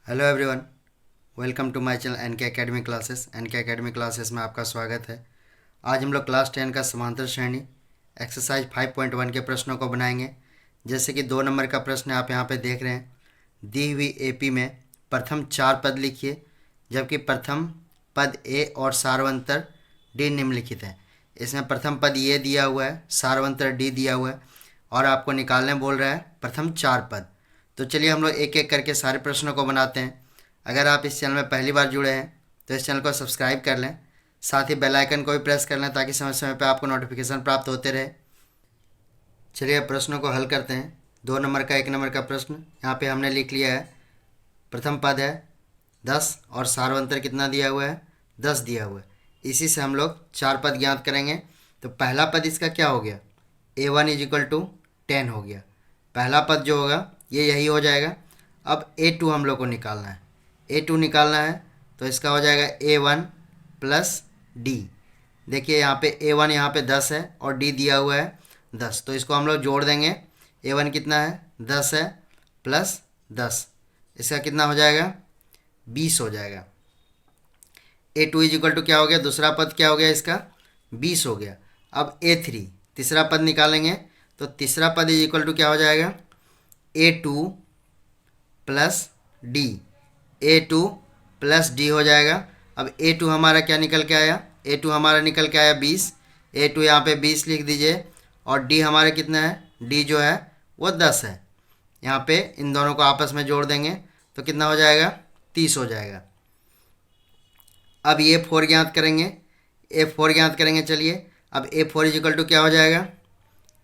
Hello everyone, welcome to my channel NK academy classes. NK academy classes में आपका स्वागत है। आज हम लोग क्लास 10 का समांतर श्रेणी एक्सरसाइज 5.1 के प्रश्नों को बनाएंगे। जैसे कि 2 नंबर का प्रश्न आप यहाँ पे देख रहे हैं, दी हुई एपी में प्रथम 4 पद लिखिए, जबकि प्रथम पद ए और सारवंतर डी निम्नलिखित है। इसमें प्रथम पद ये दिया हुआ है, सारवंतर डी दिया हुआ है और आपको निकालने बोल रहा है प्रथम 4 पद। तो चलिए हम लोग एक एक करके सारे प्रश्नों को बनाते हैं। अगर आप इस चैनल में पहली बार जुड़े हैं तो इस चैनल को सब्सक्राइब कर लें, साथ ही बेल आइकन को भी प्रेस कर लें ताकि समय समय पर आपको नोटिफिकेशन प्राप्त होते रहे। चलिए अब प्रश्नों को हल करते हैं। 2 नंबर का 1 नंबर का प्रश्न यहाँ पे हमने लिख लिया है। प्रथम पद है 10 और सारवंतर कितना दिया हुआ है, 10 दिया हुआ है। इसी से हम लोग 4 पद ज्ञात करेंगे। तो पहला पद इसका क्या हो गया, A1 = 10 हो गया। पहला पद जो होगा ये यही हो जाएगा। अब A2 हम लोग को निकालना है। A2 निकालना है तो इसका हो जाएगा A1 प्लस D। देखिए यहाँ पे A1 यहाँ पे 10 है और D दिया हुआ है 10, तो इसको हम लोग जोड़ देंगे। A1 कितना है, 10 है, प्लस 10, इसका कितना हो जाएगा, 20 हो जाएगा। A2 = क्या हो गया, दूसरा पद क्या हो गया इसका, 20 हो गया। अब A3 तीसरा पद निकालेंगे तो तीसरा पद क्या हो जाएगा, A2 plus D. A2 plus D हो जाएगा। अब A2 हमारा क्या निकल के आया, A2 हमारा निकल के आया 20। A2 यहाँ पे 20 लिख दीजिए और D हमारे कितना है, D जो है वो 10 है। यहाँ पे इन दोनों को आपस में जोड़ देंगे तो कितना हो जाएगा, 30 हो जाएगा। अब A4 ज्ञात करेंगे, A4 ज्ञात करेंगे। चलिए अब A4 = क्या हो जाएगा,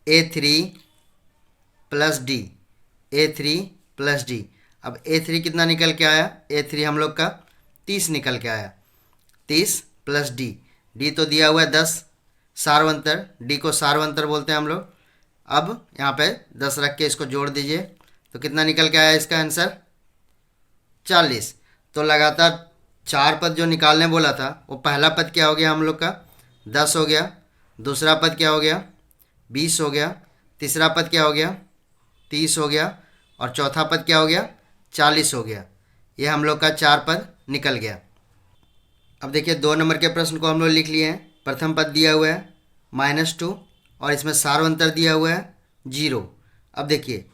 A3 plus D, A3 plus D. अब A3 कितना निकल के आया, A3 हम लोग का 30 निकल के आया। 30 प्लस डी, डी तो दिया हुआ है 10, सारवंतर, डी को सारवंतर बोलते हैं हम लोग। अब यहाँ पे 10 रख के इसको जोड़ दीजिए तो कितना निकल के आया इसका आंसर, 40। तो लगातार 4 पद जो निकालने बोला था वो पहला पद क्या हो गया हम लोग का, 10 हो गया। दूसरा पद क्या हो गया, 20 हो गया। तीसरा पद क्या हो गया, 30 हो गया। और चौथा पद क्या हो गया, 40 हो गया। ये हम लोग का 4 पद निकल गया। अब देखिए 2 नंबर के प्रश्न को हम लोग लिख लिए हैं। प्रथम पद दिया हुआ है -2 और इसमें सारवंतर दिया हुआ है 0। अब देखिए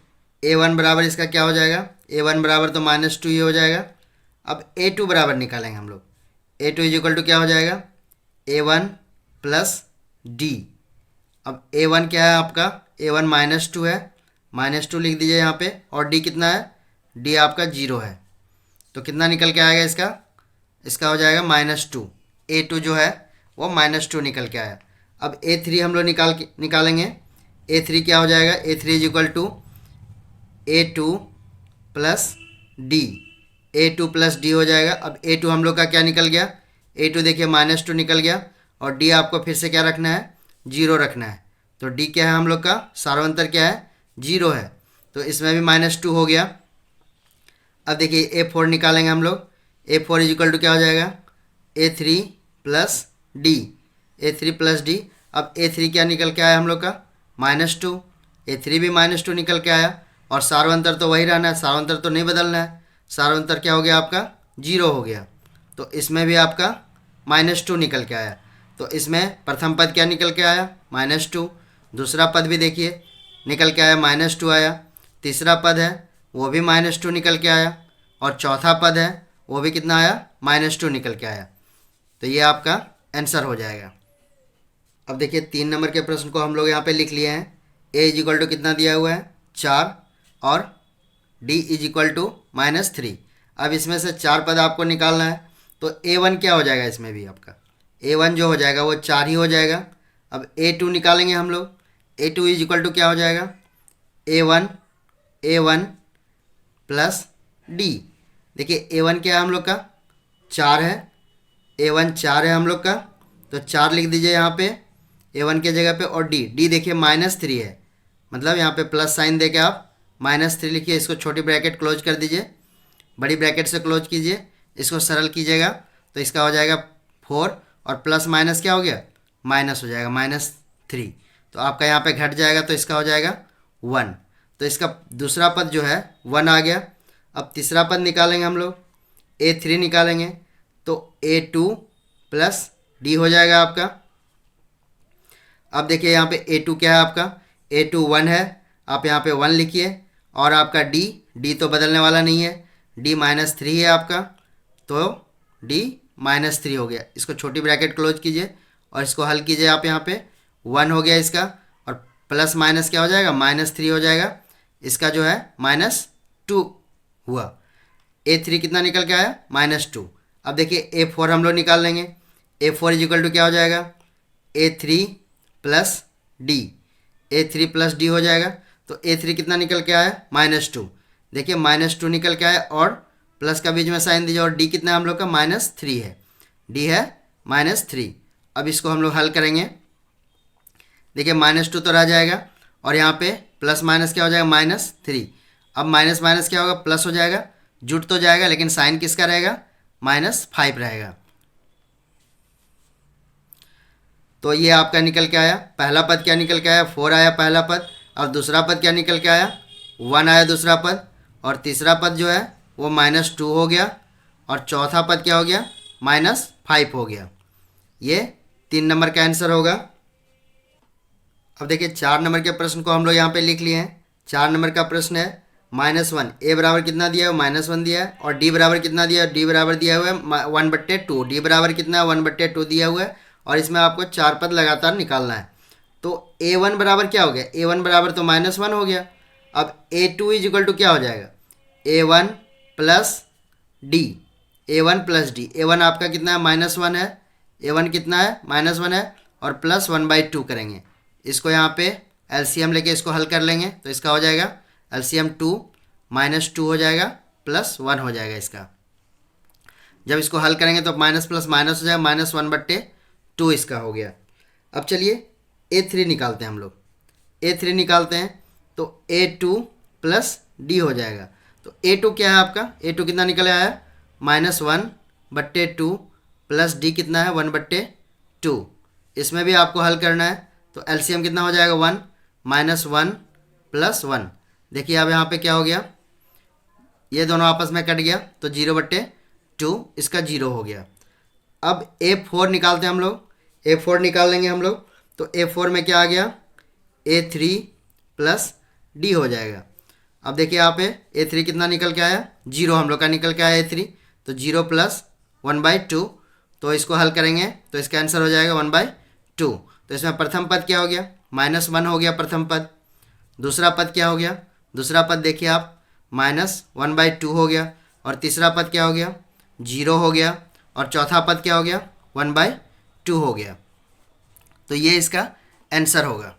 A1 बराबर इसका क्या हो जाएगा, A1 बराबर तो -2 ही हो जाएगा। अब A2 बराबर निकालेंगे हम लोग। A2 = क्या हो जाएगा, A1 प्लस डी। अब A1 क्या है आपका, A1 -2 है, -2 लिख दीजिए यहाँ पे। और D कितना है, D आपका 0 है। तो कितना निकल के आएगा इसका, इसका हो जाएगा -2। A2 जो है वो -2 निकल के आया। अब A3 हम लोग निकालेंगे। A3 क्या हो जाएगा, A3 = A2 plus D, A2 plus D हो जाएगा। अब A2 हम लोग का क्या निकल गया, A2 देखिए -2 निकल गया और D आपको फिर से क्या रखना है, 0 रखना है। तो D क्या है हम लोग का, सारवंतर क्या है, 0 है। तो इसमें भी -2 हो गया। अब देखिए A4 निकालेंगे हम लोग। A4 = क्या हो जाएगा, A3 plus D, A3 plus D. अब A3 क्या निकल के आया हम लोग का, -2। A3 भी -2 निकल के आया और सारवंतर तो वही रहना है, सारवंतर तो नहीं बदलना है। सारवंतर क्या हो गया आपका, 0 हो गया। तो इसमें भी आपका -2 निकल के आया। तो इसमें प्रथम पद क्या निकल के आया, -2। दूसरा पद भी देखिए निकल के आया, -2 आया। तीसरा पद है वो भी -2 निकल के आया और चौथा पद है वो भी कितना आया, -2 निकल के आया। तो ये आपका आंसर हो जाएगा। अब देखिए 3 नंबर के प्रश्न को हम लोग यहाँ पे लिख लिए हैं। A = कितना दिया हुआ है, 4 और D = -3। अब इसमें से 4 पद आपको निकालना है। तो A1 क्या हो जाएगा, इसमें भी आपका A1 जो हो जाएगा वो 4 ही हो जाएगा। अब A2 निकालेंगे हम लोग। A2 = क्या हो जाएगा, A1 प्लस D। देखिए A1 क्या है हम लोग का, 4 है। A1 4 है हम लोग का, तो 4 लिख दीजिए यहाँ पे A1 के जगह पे। और D देखिए -3 है, मतलब यहाँ पे प्लस साइन दे के आप -3 लिखिए। इसको छोटी ब्रैकेट क्लोज कर दीजिए, बड़ी ब्रैकेट से क्लोज कीजिए, इसको सरल कीजिएगा तो इसका हो जाएगा 4 और प्लस माइनस क्या हो गया, माइनस हो जाएगा -3। तो आपका यहाँ पे घट जाएगा तो इसका हो जाएगा 1। तो इसका दूसरा पद जो है 1 आ गया। अब तीसरा पद निकालेंगे हम लोग, A3 निकालेंगे तो A2 प्लस D हो जाएगा आपका। अब देखिए यहाँ पे A2 क्या है आपका, A2 1 है, आप यहाँ पे 1 लिखिए। और आपका D तो बदलने वाला नहीं है, D -3 है आपका, तो D -3 हो गया। इसको छोटी ब्रैकेट क्लोज कीजिए और इसको हल कीजिए आप। यहाँ पे 1 हो गया इसका, और प्लस माइनस क्या हो जाएगा, -3 हो जाएगा। इसका जो है -2 हुआ। A3 कितना निकल के आया, -2। अब देखिए A4 हम लोग निकाल लेंगे। A4 इजिकल टू क्या हो जाएगा, A3 plus D, A3 plus D हो जाएगा। तो A3 कितना निकल के आया, -2। देखिए -2 निकल के आया और प्लस का बीच में साइन दीजिए, और D कितना है हम लोग का, -3 है, D है -3। अब इसको हम लोग हल करेंगे। देखिए -2 तो रह जाएगा, और यहाँ पे प्लस माइनस क्या हो जाएगा, -3। अब माइनस माइनस क्या होगा, प्लस हो जाएगा, जुट तो जाएगा, लेकिन साइन किसका रहेगा, -5 रहेगा। तो ये आपका निकल के आया। पहला पद क्या निकल के आया, 4 आया पहला पद। और दूसरा पद क्या निकल के आया, 1 आया दूसरा पद। और तीसरा पद जो है वो -2 हो गया। और चौथा पद क्या हो गया, -5 हो गया। ये 3 नंबर का आंसर होगा। अब देखिए 4 नंबर के प्रश्न को हम लोग यहाँ पे लिख लिए हैं। 4 नंबर का प्रश्न है -1, A बराबर कितना दिया है, -1 दिया है। और D बराबर कितना दिया है, D बराबर दिया हुआ है 1/2। D बराबर कितना है, 1/2 दिया हुआ है। और इसमें आपको 4 पद लगातार निकालना है। तो A1 बराबर क्या हो गया, A1 बराबर तो -1 हो गया। अब A2 इजिकल टू क्या हो जाएगा, A1 plus D, A1 plus D। A1 आपका कितना है, -1 है, A1 कितना है, -1 है, और प्लस 1/2 करेंगे। इसको यहाँ पे LCM लेके इसको हल कर लेंगे, तो इसका हो जाएगा LCM 2, -2 हो जाएगा, +1 हो जाएगा इसका। जब इसको हल करेंगे तो माइनस प्लस माइनस हो जाएगा, -1/2 इसका हो गया। अब चलिए A3 निकालते हैं हम लोग। A3 निकालते हैं तो A2 प्लस D हो जाएगा। तो A2 क्या है आपका, A2 कितना निकल आया, -1/2 प्लस D कितना है, 1/2। इसमें भी आपको हल करना है, तो LCM कितना हो जाएगा, 1 -1 + 1। देखिए अब यहाँ पे क्या हो गया, ये दोनों आपस में कट गया, तो 0/2 इसका 0 हो गया। अब A4 निकालते हैं हम लोग। A4 निकाल लेंगे हम लोग, तो A4 में क्या आ गया, A3 प्लस D हो जाएगा। अब देखिए यहाँ पे A3 कितना निकल के आया, 0 हम लोग का निकल के आया A3, तो 0 + 1/2। तो इसको हल करेंगे तो इसका आंसर हो जाएगा 1/2। तो इसमें प्रथम पद क्या हो गया, -1 हो गया प्रथम पद। दूसरा पद क्या हो गया, दूसरा पद देखिए आप -1/2 हो गया। और तीसरा पद क्या हो गया, 0 हो गया। और चौथा पद क्या हो गया, 1/2 हो गया। तो ये इसका आंसर होगा।